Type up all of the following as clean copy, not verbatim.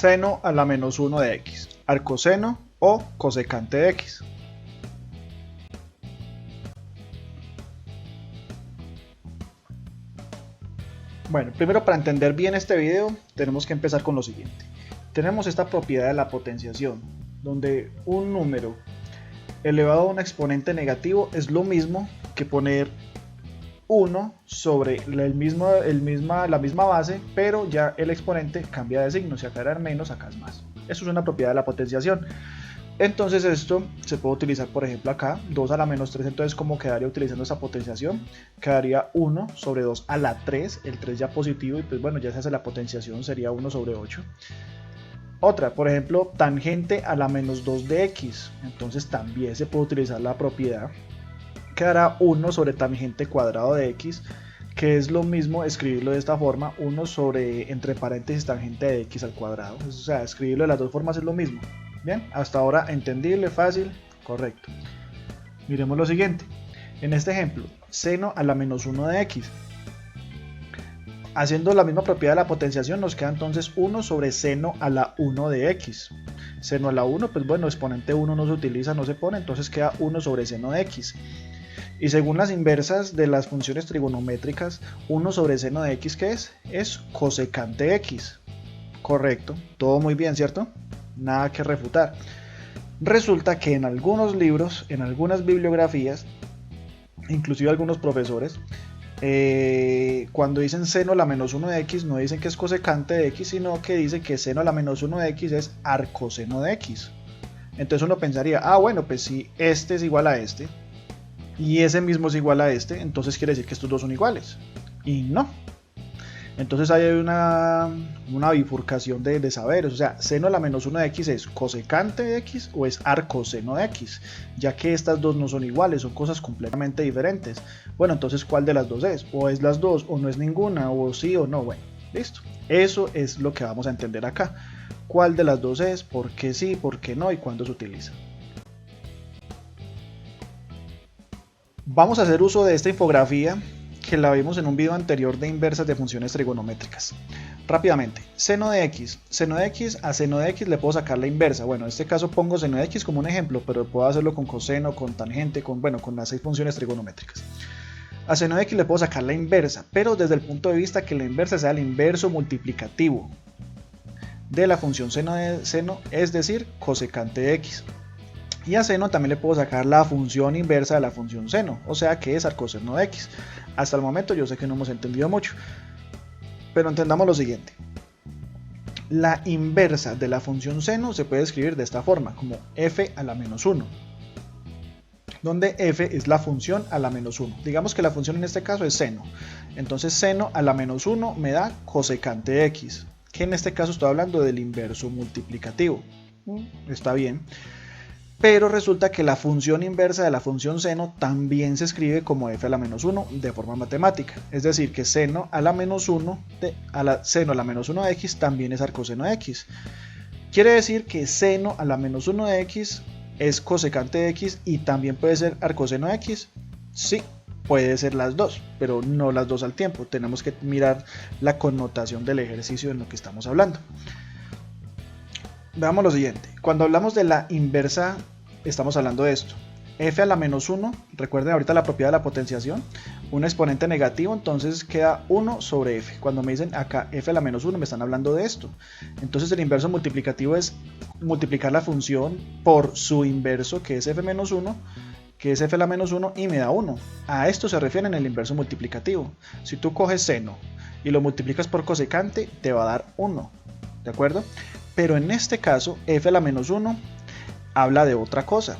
seno a la menos 1 de x, arcoseno o cosecante de x. Bueno, primero para entender bien este video tenemos que empezar con lo siguiente. Tenemos esta propiedad de la potenciación, donde un número elevado a un exponente negativo es lo mismo que poner 1 sobre la misma base, pero ya el exponente cambia de signo, si acá era menos, acá es más. Eso es una propiedad de la potenciación. Entonces esto se puede utilizar, por ejemplo, acá, 2 a la menos 3, entonces ¿cómo quedaría utilizando esta potenciación? Quedaría 1 sobre 2 a la 3, el 3 ya positivo, y pues bueno, ya se hace la potenciación, sería 1 sobre 8. Otra, por ejemplo, tangente a la menos 2 de x, entonces también se puede utilizar la propiedad. Quedará 1 sobre tangente cuadrado de x, que es lo mismo escribirlo de esta forma, 1 sobre, entre paréntesis, tangente de x al cuadrado. O sea, escribirlo de las dos formas es lo mismo. Bien, hasta ahora entendible, fácil, correcto. Miremos lo siguiente. En este ejemplo, seno a la menos 1 de x. Haciendo la misma propiedad de la potenciación nos queda entonces 1 sobre seno a la 1 de x. Seno a la 1, pues bueno, exponente 1 no se utiliza, no se pone, entonces queda 1 sobre seno de x. Y según las inversas de las funciones trigonométricas, 1 sobre seno de x, ¿qué es? Es cosecante de x. Correcto, todo muy bien, ¿cierto? Nada que refutar. Resulta que en algunos libros, en algunas bibliografías, inclusive algunos profesores, cuando dicen seno a la menos 1 de x, no dicen que es cosecante de x, sino que dice que seno a la menos 1 de x es arcoseno de x. Entonces uno pensaría, ah bueno, pues si este es igual a este, y ese mismo es igual a este, entonces quiere decir que estos dos son iguales. Y no. Entonces hay una bifurcación de saberes, o sea, seno a la menos 1 de x es cosecante de x o es arcoseno de x, ya que estas dos no son iguales, son cosas completamente diferentes. Bueno, entonces ¿cuál de las dos es? O es las dos, o no es ninguna, o sí o no. Bueno, listo. Eso es lo que vamos a entender acá. ¿Cuál de las dos es? ¿Por qué sí? ¿Por qué no? ¿Y cuándo se utiliza? Vamos a hacer uso de esta infografía que la vimos en un video anterior de inversas de funciones trigonométricas. Rápidamente, seno de x a seno de x le puedo sacar la inversa. Bueno, en este caso pongo seno de x como un ejemplo, pero puedo hacerlo con coseno, con tangente, con las 6 funciones trigonométricas. A seno de x le puedo sacar la inversa, pero desde el punto de vista que la inversa sea el inverso multiplicativo de la función seno de seno, es decir, cosecante de x. Y a seno también le puedo sacar la función inversa de la función seno, o sea que es arcoseno de x. Hasta el momento yo sé que no hemos entendido mucho, pero entendamos lo siguiente. La inversa de la función seno se puede escribir de esta forma, como f a la menos 1, donde f es la función a la menos 1. Digamos que la función en este caso es seno, entonces seno a la menos 1 me da cosecante de x, que en este caso estoy hablando del inverso multiplicativo. Está bien. Pero resulta que la función inversa de la función seno también se escribe como f a la menos 1 de forma matemática. Es decir, que seno a la menos 1 seno a la menos 1 de x también es arcoseno de x. Quiere decir que seno a la menos 1 de x es cosecante de x y también puede ser arcoseno de x. Sí, puede ser las dos, pero no las dos al tiempo. Tenemos que mirar la connotación del ejercicio en lo que estamos hablando. Veamos lo siguiente, cuando hablamos de la inversa estamos hablando de esto, f a la menos 1, recuerden ahorita la propiedad de la potenciación, un exponente negativo, entonces queda 1 sobre f. Cuando me dicen acá f a la menos 1 me están hablando de esto, entonces el inverso multiplicativo es multiplicar la función por su inverso, que es f menos 1, que es f a la menos 1 y me da 1. A esto se refiere en el inverso multiplicativo. Si tú coges seno y lo multiplicas por cosecante te va a dar 1, ¿de acuerdo? Pero en este caso, f a la menos 1 habla de otra cosa.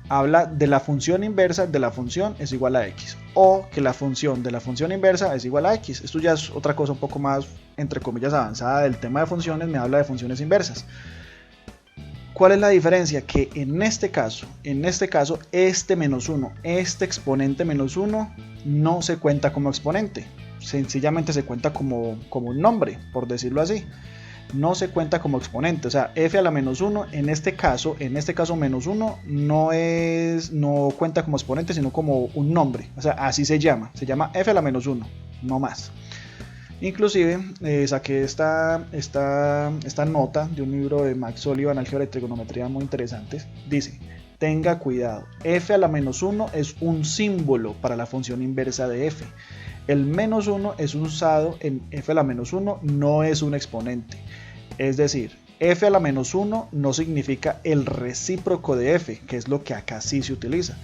Habla de la función inversa de la función es igual a x. O que la función de la función inversa es igual a x. Esto ya es otra cosa un poco más, entre comillas, avanzada del tema de funciones. Me habla de funciones inversas. ¿Cuál es la diferencia? Que en este caso, este menos 1, este exponente menos 1, no se cuenta como exponente. Sencillamente se cuenta como un nombre, por decirlo así. No se cuenta como exponente, o sea, f a la menos 1, en este caso menos 1 no cuenta como exponente, sino como un nombre, o sea, así se llama f a la menos 1, no más. Inclusive saqué esta nota de un libro de Max Sullivan, Álgebra y Trigonometría, muy interesante. Dice: tenga cuidado, f a la menos 1 es un símbolo para la función inversa de f. El menos 1 es usado en f a la menos 1, no es un exponente. Es decir, f a la menos 1 no significa el recíproco de f, que es lo que acá sí se utiliza.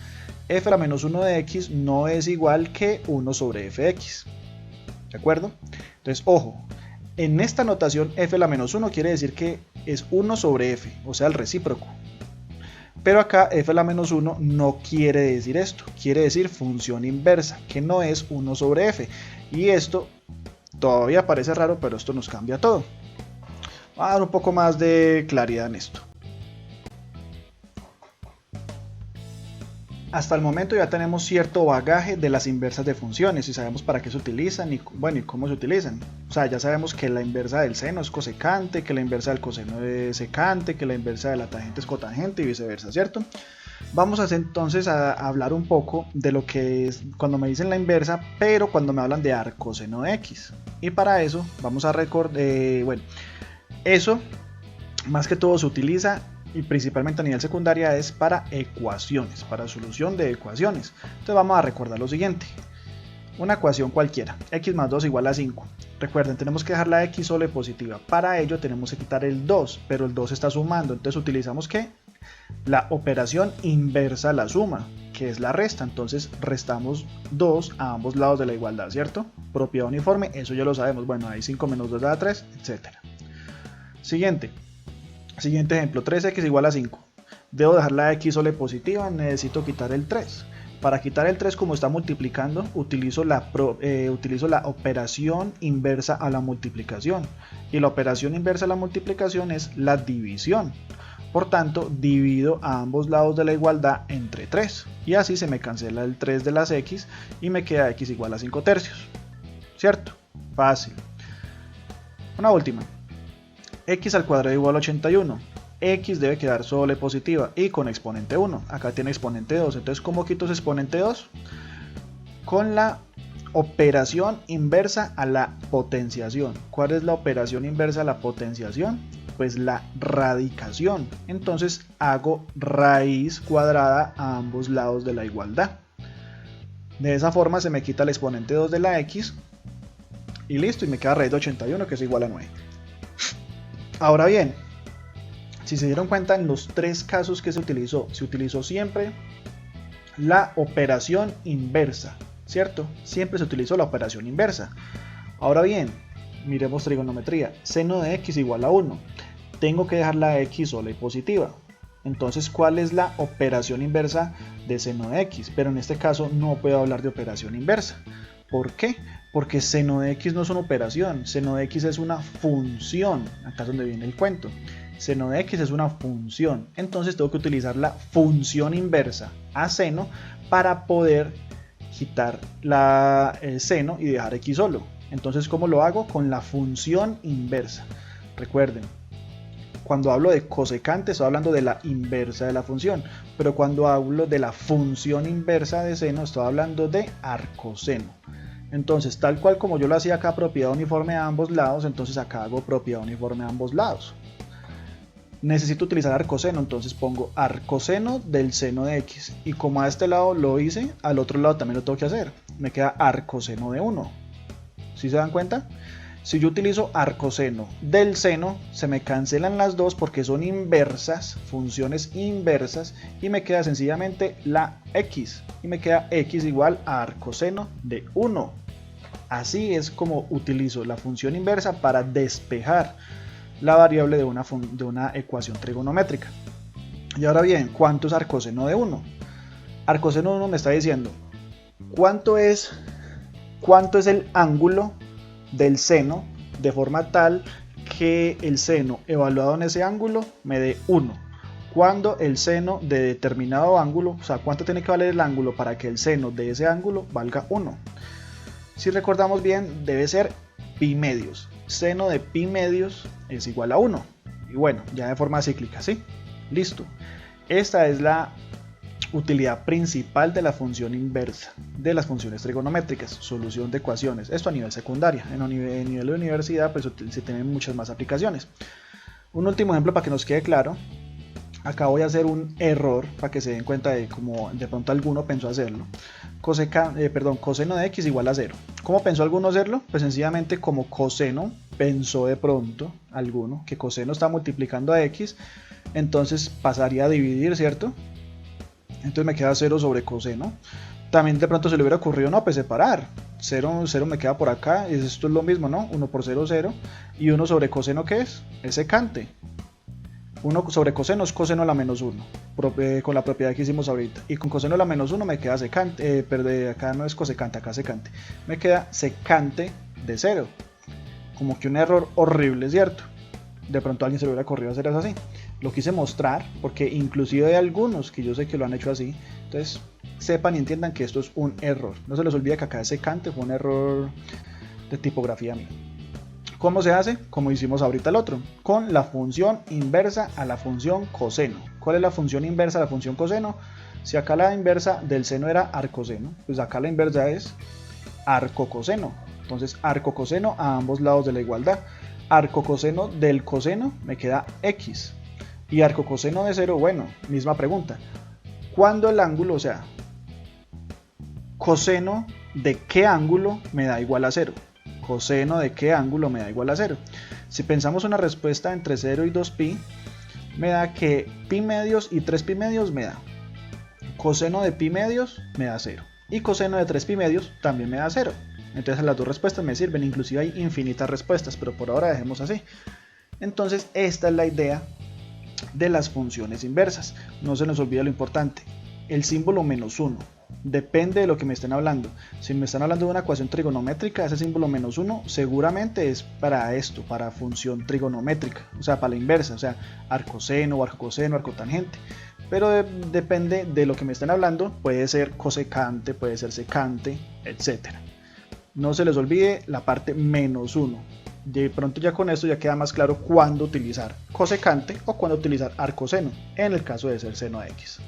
F a la menos 1 de x no es igual que 1 sobre fx. ¿De acuerdo? Entonces, ojo, en esta notación f a la menos 1 quiere decir que es 1 sobre f, o sea, el recíproco. Pero acá f a la menos 1 no quiere decir esto, quiere decir función inversa, que no es 1 sobre f. Y esto todavía parece raro, pero esto nos cambia todo. Vamos a dar un poco más de claridad en esto. Hasta el momento ya tenemos cierto bagaje de las inversas de funciones y sabemos para qué se utilizan y, bueno, y cómo se utilizan. O sea, ya sabemos que la inversa del seno es cosecante, que la inversa del coseno es secante, que la inversa de la tangente es cotangente y viceversa, ¿cierto? Vamos entonces a hablar un poco de lo que es cuando me dicen la inversa, pero cuando me hablan de arcoseno de x. Y para eso vamos a recordar, bueno, eso más que todo se utiliza y principalmente a nivel secundaria es para ecuaciones, para solución de ecuaciones. Entonces vamos a recordar lo siguiente: una ecuación cualquiera, x más 2 igual a 5. Recuerden, tenemos que dejar la x sola y positiva. Para ello tenemos que quitar el 2, pero el 2 está sumando. Entonces utilizamos ¿qué? La operación inversa a la suma, que es la resta. Entonces restamos 2 a ambos lados de la igualdad, ¿cierto? Propiedad uniforme, eso ya lo sabemos. Bueno, hay 5 menos 2 da 3, etc. Siguiente ejemplo, 3x igual a 5. Debo dejar la x sola y positiva, necesito quitar el 3. Para quitar el 3, como está multiplicando, utilizo la operación inversa a la multiplicación. Y la operación inversa a la multiplicación es la división. Por tanto, divido a ambos lados de la igualdad entre 3. Y así se me cancela el 3 de las x y me queda x igual a 5 tercios. ¿Cierto? Fácil. Una última. X al cuadrado igual a 81. X debe quedar sola y positiva y con exponente 1. Acá tiene exponente 2. Entonces, ¿cómo quito ese exponente 2? Con la operación inversa a la potenciación. ¿Cuál es la operación inversa a la potenciación? Pues la radicación. Entonces hago raíz cuadrada a ambos lados de la igualdad. De esa forma se me quita el exponente 2 de la x y listo, y me queda raíz de 81, que es igual a 9. Ahora bien, si se dieron cuenta, en los tres casos que se utilizó siempre la operación inversa, ¿cierto? Siempre se utilizó la operación inversa. Ahora bien, miremos trigonometría. Seno de x igual a 1. Tengo que dejar la x sola y positiva. Entonces, ¿cuál es la operación inversa de seno de x? Pero en este caso no puedo hablar de operación inversa. ¿Por qué? Porque seno de x no es una operación, seno de x es una función. Acá es donde viene el cuento. Seno de x es una función. Entonces tengo que utilizar la función inversa a seno para poder quitar el seno y dejar x solo. Entonces, ¿cómo lo hago? Con la función inversa. Recuerden, cuando hablo de cosecante estoy hablando de la inversa de la función, pero cuando hablo de la función inversa de seno estoy hablando de arcoseno. Entonces, tal cual como yo lo hacía acá, propiedad uniforme a ambos lados, entonces acá hago propiedad uniforme a ambos lados. Necesito utilizar arcoseno, entonces pongo arcoseno del seno de x. Y como a este lado lo hice, al otro lado también lo tengo que hacer. Me queda arcoseno de 1. ¿Sí se dan cuenta? Si yo utilizo arcoseno del seno, se me cancelan las dos porque son inversas, funciones inversas, y me queda sencillamente la x. Y me queda x igual a arcoseno de 1. Así es como utilizo la función inversa para despejar la variable de una ecuación trigonométrica. Y ahora bien, ¿cuánto es arcoseno de 1? Arcoseno de 1 me está diciendo cuánto es el ángulo del seno de forma tal que el seno evaluado en ese ángulo me dé 1. Cuando el seno de determinado ángulo, o sea, cuánto tiene que valer el ángulo para que el seno de ese ángulo valga 1. Si recordamos bien, debe ser pi medios. Seno de pi medios es igual a 1. Y bueno, ya de forma cíclica, ¿sí? Listo. Esta es la Utilidad principal de la función inversa de las funciones trigonométricas, solución de ecuaciones, esto a nivel secundaria. En nivel de universidad pues se tienen muchas más aplicaciones. Un último ejemplo para que nos quede claro. Acá voy a hacer un error para que se den cuenta de cómo de pronto alguno pensó hacerlo. Coseno de x igual a 0. ¿Cómo pensó alguno hacerlo? Pues sencillamente como coseno pensó de pronto alguno que coseno está multiplicando a x, entonces pasaría a dividir, ¿cierto? Entonces me queda 0 sobre coseno. También de pronto se le hubiera ocurrido, no, pues separar. 0 me queda por acá, y esto es lo mismo, ¿no? 1 por 0, 0. Y 1 sobre coseno, ¿qué es? Es secante. 1 sobre coseno es coseno a la menos 1, con la propiedad que hicimos ahorita. Y con coseno a la menos 1 me queda secante, acá no es cosecante, acá secante. Me queda secante de 0. Como que un error horrible, ¿cierto? De pronto a alguien se le hubiera ocurrido hacer eso así. Lo quise mostrar porque inclusive hay algunos que yo sé que lo han hecho así. Entonces sepan y entiendan que esto es un error. No se les olvide que acá es secante, fue un error de tipografía mía. ¿Cómo se hace? Como hicimos ahorita el otro, con la función inversa a la función coseno. ¿Cuál es la función inversa a la función coseno? Si acá la inversa del seno era arcoseno, pues acá la inversa es arcocoseno. Entonces arcocoseno a ambos lados de la igualdad. Arcocoseno del coseno me queda x. Y arcocoseno de 0, bueno, misma pregunta. ¿Cuándo el ángulo, o sea, coseno de qué ángulo me da igual a 0? Coseno de qué ángulo me da igual a 0. Si pensamos una respuesta entre 0 y 2pi, me da que pi medios y 3 pi medios me da. Coseno de pi medios me da 0. Y coseno de 3 pi medios también me da 0. Entonces las dos respuestas me sirven, inclusive hay infinitas respuestas, pero por ahora dejemos así. Entonces esta es la idea de las funciones inversas. No se nos olvide lo importante, el símbolo menos 1. Depende de lo que me estén hablando. Si me están hablando de una ecuación trigonométrica, ese símbolo menos 1 seguramente es para esto, para función trigonométrica, o sea, para la inversa, o sea, arcoseno, arcocoseno, arcotangente. Pero depende de lo que me estén hablando, puede ser cosecante, puede ser secante, etc. No se les olvide la parte menos 1. De pronto ya con esto ya queda más claro cuándo utilizar cosecante o cuándo utilizar arcoseno, en el caso de ser seno de x.